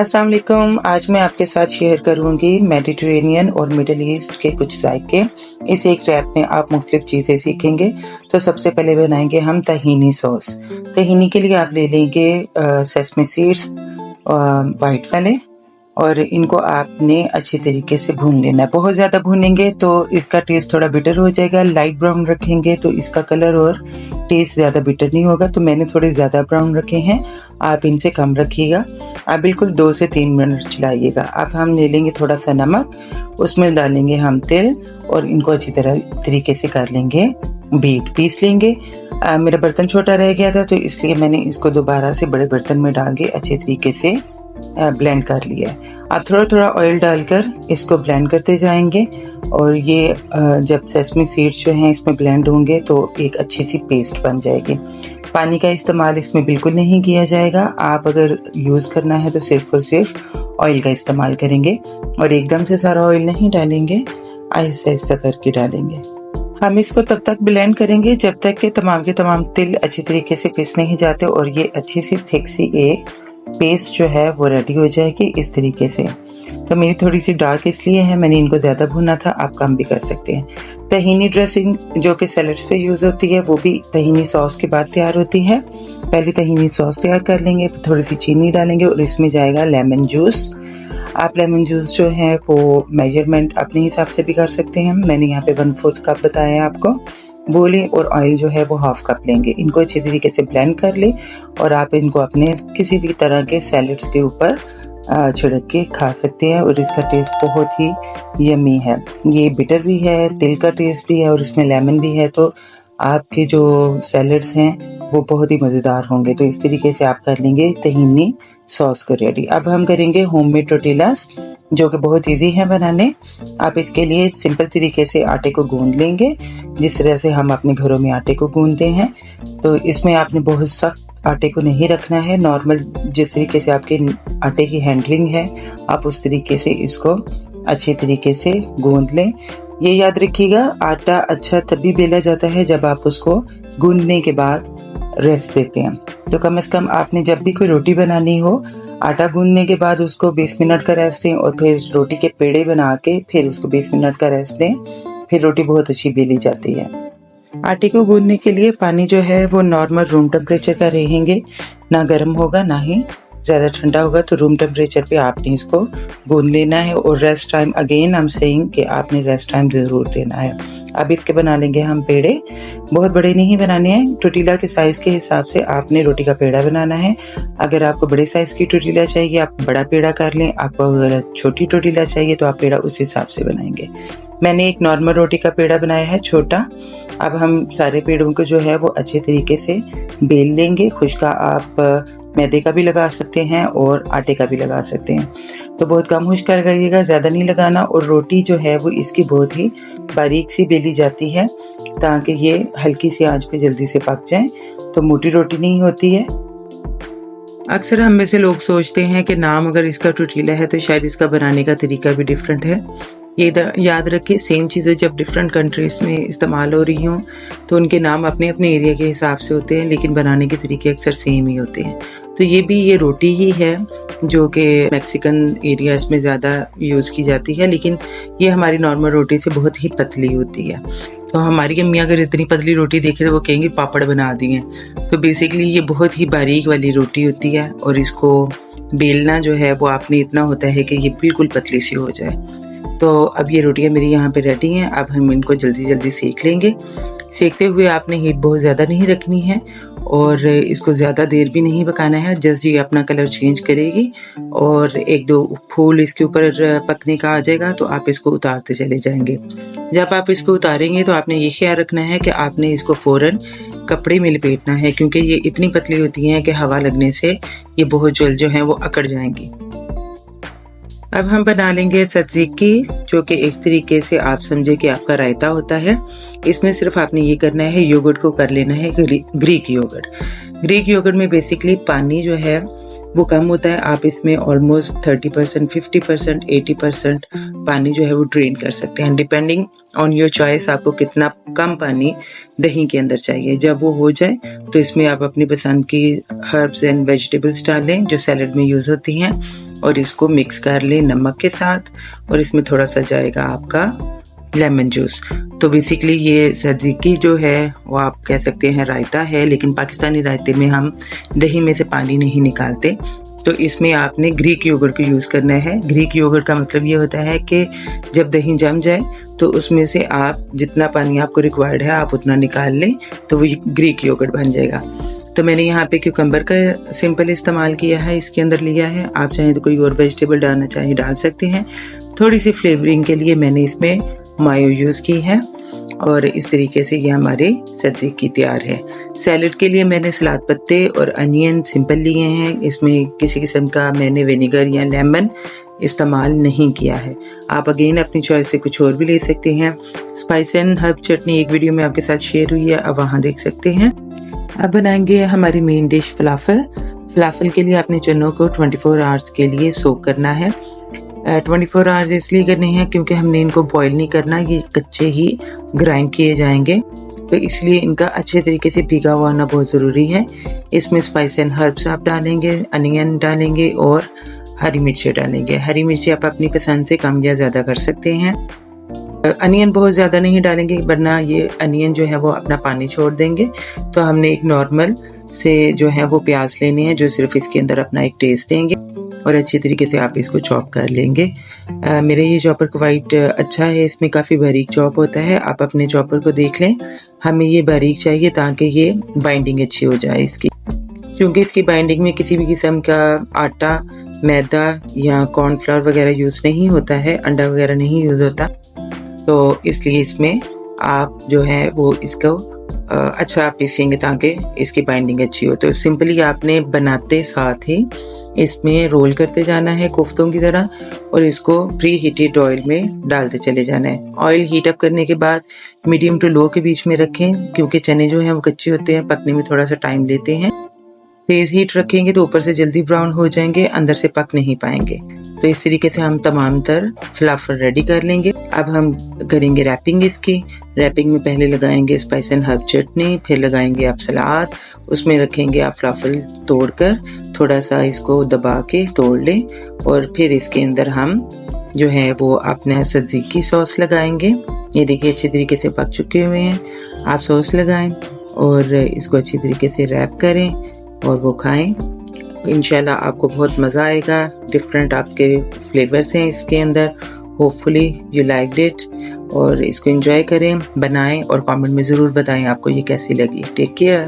अस्सलाम वालेकुम। आज मैं आपके साथ शेयर करूंगी मेडिटेरेनियन और मिडल ईस्ट के कुछ जायके। इस एक रैप में आप मुख्तलिफ चीज़ें सीखेंगे। तो सबसे पहले बनाएंगे हम तहीनी सॉस। तहीनी के लिए आप ले लेंगे सेसमी सीड्स वाइट वाले, और इनको आपने अच्छी तरीके से भून लेना है। बहुत ज़्यादा भूनेंगे तो इसका टेस्ट थोड़ा बिटर हो जाएगा। लाइट ब्राउन रखेंगे तो इसका कलर और टेस्ट ज़्यादा बिटर नहीं होगा। तो मैंने थोड़े ज़्यादा ब्राउन रखे हैं, आप इनसे कम रखिएगा। आप बिल्कुल 2 से 3 मिनट चलाइएगा। अब हम ले लेंगे थोड़ा सा नमक, उसमें डालेंगे हम तिल और इनको अच्छी तरीके से कर लेंगे बीट, पीस लेंगे। मेरा बर्तन छोटा रह गया था तो इसलिए मैंने इसको दोबारा से बड़े बर्तन में डाल के अच्छे तरीके से ब्लेंड कर लिया है। आप थोड़ा थोड़ा ऑयल डालकर इसको ब्लेंड करते जाएंगे, और ये जब सेसमी सीड्स जो हैं इसमें ब्लेंड होंगे तो एक अच्छी सी पेस्ट बन जाएगी। पानी का इस्तेमाल इसमें बिल्कुल नहीं किया जाएगा। आप अगर यूज़ करना है तो सिर्फ और सिर्फ ऑयल का इस्तेमाल करेंगे, और एकदम से सारा ऑयल नहीं डालेंगे, आहिस्ता आहिस्ता करके डालेंगे। हम इसको तब तक ब्लेंड करेंगे जब तक कि तमाम के तमाम तिल अच्छी तरीके से पिस नहीं जाते और ये अच्छी सी थिक सी एक पेस्ट जो है वो रेडी हो जाएगी इस तरीके से। तो मेरी थोड़ी सी डार्क इसलिए है, मैंने इनको ज़्यादा भुना था, आप कम भी कर सकते हैं। तहीनी ड्रेसिंग जो कि सैलड्स पे यूज़ होती है वो भी तहीनी सॉस के बाद तैयार होती है। पहले तहीनी सॉस तैयार कर लेंगे, फिर थोड़ी सी चीनी डालेंगे और इसमें जाएगा लेमन जूस। आप लेमन जूस जो है वो मेजरमेंट अपने हिसाब से भी कर सकते हैं। मैंने यहाँ पे 1/4 कप बताया है आपको, वो लें। और ऑयल जो है वो 1/2 कप लेंगे। इनको अच्छी तरीके से ब्लेंड कर ले और आप इनको अपने किसी भी तरह के सैलड्स के ऊपर छिड़क के खा सकते हैं, और इसका टेस्ट बहुत ही यमी है। ये बिटर भी है, तिल का टेस्ट भी है और इसमें लेमन भी है, तो आपके जो सैलड्स हैं वो बहुत ही मज़ेदार होंगे। तो इस तरीके से आप कर लेंगे तहीनी सॉस को रेडी। अब हम करेंगे होममेड टोर्टिलास, जो कि बहुत इजी है बनाने। आप इसके लिए सिंपल तरीके से आटे को गूंद लेंगे, जिस तरह से हम अपने घरों में आटे को गूंदते हैं। तो इसमें आपने बहुत सख्त आटे को नहीं रखना है, नॉर्मल जिस तरीके से आपके आटे की हैंडलिंग है आप उस तरीके से इसको अच्छी तरीके से गूंद लें। ये याद रखिएगा, आटा अच्छा तभी बेला जाता है जब आप उसको गूंदने के बाद रेस्ट देते हैं। तो कम से कम आपने जब भी कोई रोटी बनानी हो, आटा गूंदने के बाद उसको 20 मिनट का रेस्ट दें, और फिर रोटी के पेड़े बना के फिर उसको 20 मिनट का रेस्ट दें, फिर रोटी बहुत अच्छी बेली जाती है। आटे को गूंदने के लिए पानी जो है वो नॉर्मल रूम टेम्परेचर का रहेंगे, ना गर्म होगा ना ही ज़्यादा ठंडा होगा। तो रूम टेम्परेचर पे आपने इसको गूंद लेना है, और रेस्ट टाइम अगेन हम सेइंग कि आपने रेस्ट टाइम ज़रूर देना है। अब इसके बना लेंगे हम पेड़े। बहुत बड़े नहीं बनाने हैं, टोर्टिला के साइज़ के हिसाब से आपने रोटी का पेड़ा बनाना है। अगर आपको बड़े साइज़ की टोर्टिला चाहिए आप बड़ा पेड़ा कर लें, आपको अगर छोटी टोर्टिला चाहिए तो आप पेड़ा उस हिसाब से बनाएंगे। मैंने एक नॉर्मल रोटी का पेड़ा बनाया है, छोटा। अब हम सारे पेड़ों को जो है वो अच्छे तरीके से बेल लेंगे। खुश्का आप मैदे का भी लगा सकते हैं और आटे का भी लगा सकते हैं। तो बहुत कम खुश्का लगाइएगा, ज़्यादा नहीं लगाना। और रोटी जो है वो इसकी बहुत ही बारीक सी बेली जाती है ताकि ये हल्की सी आंच पे जल्दी से पक जाए, तो मोटी रोटी नहीं होती है। अक्सर हम में से लोग सोचते हैं कि नाम अगर इसका टोर्टिला है तो शायद इसका बनाने का तरीका भी डिफरेंट है। ये याद रखें, सेम चीज़ें जब डिफरेंट कंट्रीज़ में इस्तेमाल हो रही हों तो उनके नाम अपने अपने एरिया के हिसाब से होते हैं, लेकिन बनाने के तरीके अक्सर सेम ही होते हैं। तो ये रोटी ही है जो कि मैक्सिकन एरियाज़ में ज़्यादा यूज़ की जाती है, लेकिन ये हमारी नॉर्मल रोटी से बहुत ही पतली होती है। तो हमारी अम्मी अगर इतनी पतली रोटी देखे तो वो कहेंगे पापड़ बना दिए। तो बेसिकली ये बहुत ही बारीक वाली रोटी होती है, और इसको बेलना जो है वो आपने इतना होता है कि ये बिल्कुल पतली सी हो जाए। तो अब ये रोटियां मेरी यहाँ पे रेडी हैं। अब हम इनको जल्दी जल्दी सेक लेंगे। सेकते हुए आपने हीट बहुत ज़्यादा नहीं रखनी है और इसको ज़्यादा देर भी नहीं पकाना है। जस्ट ये अपना कलर चेंज करेगी और 1-2 फूल इसके ऊपर पकने का आ जाएगा तो आप इसको उतारते चले जाएंगे। जब आप इसको उतारेंगे तो आपने ये ख्याल रखना है कि आपने इसको फ़ौरन कपड़े में लपेटना है, क्योंकि ये इतनी पतली होती हैं कि हवा लगने से ये बहुत जल्द जो है वो अकड़ जाएंगी। अब हम बना लेंगे सत्ज़िकी, जो कि एक तरीके से आप समझे कि आपका रायता होता है। इसमें सिर्फ आपने ये करना है, योगर्ट को कर लेना है ग्रीक योगर्ट। ग्रीक योगर्ट में बेसिकली पानी जो है वो कम होता है, आप इसमें ऑलमोस्ट 30%, 50%, 80% पानी जो है वो ड्रेन कर सकते हैं। डिपेंडिंग ऑन योर चॉइस आपको कितना कम पानी दही के अंदर चाहिए। जब वो हो जाए तो इसमें आप अपनी पसंद की हर्ब्स एंड वेजिटेबल्स डालें जो सैलड में यूज़ होती हैं और इसको मिक्स कर लें नमक के साथ, और इसमें थोड़ा सा जाएगा आपका लेमन जूस। तो बेसिकली ये तज़ीकी जो है वो आप कह सकते हैं रायता है, लेकिन पाकिस्तानी रायते में हम दही में से पानी नहीं निकालते। तो इसमें आपने ग्रीक योगर्ट को यूज़ करना है। ग्रीक योगर्ट का मतलब ये होता है कि जब दही जम जाए तो उसमें से आप जितना पानी आपको रिक्वायर्ड है आप उतना निकाल लें, तो वो ग्रीक योगर्ट बन जाएगा। तो मैंने यहाँ पे क्यूकम्बर का सिंपल इस्तेमाल किया है, इसके अंदर लिया है। आप चाहें तो कोई और वेजिटेबल डालना चाहें डाल सकते हैं। थोड़ी सी फ्लेवरिंग के लिए मैंने इसमें मायो यूज़ की है, और इस तरीके से ये हमारे तज़ीकी तैयार है। सैलड के लिए मैंने सलाद पत्ते और अनियन सिंपल लिए हैं। इसमें किसी किस्म का मैंने विनेगर या लेमन इस्तेमाल नहीं किया है। आप अगेन अपनी चॉइस से कुछ और भी ले सकते हैं। स्पाइस एंड हर्ब चटनी एक वीडियो में आपके साथ शेयर हुई है, आप वहाँ देख सकते हैं। अब बनाएंगे हमारी मेन डिश फलाफल। फलाफल के लिए आपने चनों को 24 आवर्स के लिए सोक करना है। 24 आवर्स इसलिए करने हैं क्योंकि हमने इनको बॉईल नहीं करना, ये कच्चे ही ग्राइंड किए जाएंगे, तो इसलिए इनका अच्छे तरीके से भीगा हुआ होना बहुत ज़रूरी है। इसमें स्पाइस एंड हर्ब्स आप डालेंगे, अनियन डालेंगे और हरी मिर्ची डालेंगे। हरी मिर्ची आप अपनी पसंद से कम या ज़्यादा कर सकते हैं। अनियन बहुत ज़्यादा नहीं डालेंगे वरना ये अनियन जो है वो अपना पानी छोड़ देंगे। तो हमने एक नॉर्मल से जो है वो प्याज लेने हैं जो सिर्फ इसके अंदर अपना एक टेस्ट देंगे, और अच्छी तरीके से आप इसको चॉप कर लेंगे। मेरे ये चॉपर क्वाइट अच्छा है, इसमें काफ़ी बारीक चॉप होता है। आप अपने चॉपर को देख लें, हमें ये बारीक चाहिए ताकि ये बाइंडिंग अच्छी हो जाए इसकी, क्योंकि इसकी बाइंडिंग में किसी भी किस्म का आटा, मैदा या कॉर्नफ्लावर वगैरह यूज़ नहीं होता है, अंडा वगैरह नहीं यूज़ होता, तो इसलिए इसमें आप जो है वो इसको अच्छा पीसेंगे ताकि इसकी बाइंडिंग अच्छी हो। तो सिंपली आपने बनाते साथ ही इसमें रोल करते जाना है कोफ्तों की तरह, और इसको प्री हीटेड ऑयल में डालते चले जाना है। ऑयल हीट अप करने के बाद मीडियम टू लो के बीच में रखें, क्योंकि चने जो हैं वो कच्चे होते हैं, पकने में थोड़ा सा टाइम लेते हैं। तेज़ हीट रखेंगे तो ऊपर से जल्दी ब्राउन हो जाएंगे, अंदर से पक नहीं पाएंगे। तो इस तरीके से हम तमाम तर फलाफल रेडी कर लेंगे। अब हम करेंगे रैपिंग इसकी। रैपिंग में पहले लगाएंगे स्पाइस एंड हर्ब चटनी, फिर लगाएंगे आप सलाद, उसमें रखेंगे आप फलाफल तोड़कर, थोड़ा सा इसको दबा के तोड़ लें, और फिर इसके अंदर हम जो है वो अपना तज़ीकी सॉस लगाएंगे। ये देखिए अच्छी तरीके से पक चुके हुए हैं। आप सॉस लगाएं और इसको अच्छी तरीके से रैप करें और वो खाएं। इंशाल्लाह आपको बहुत मज़ा आएगा। डिफरेंट आपके फ्लेवर्स हैं इसके अंदर। होपफुली यू लाइक्ड इट, और इसको एंजॉय करें, बनाएं और कमेंट में ज़रूर बताएं आपको ये कैसी लगी। Take care.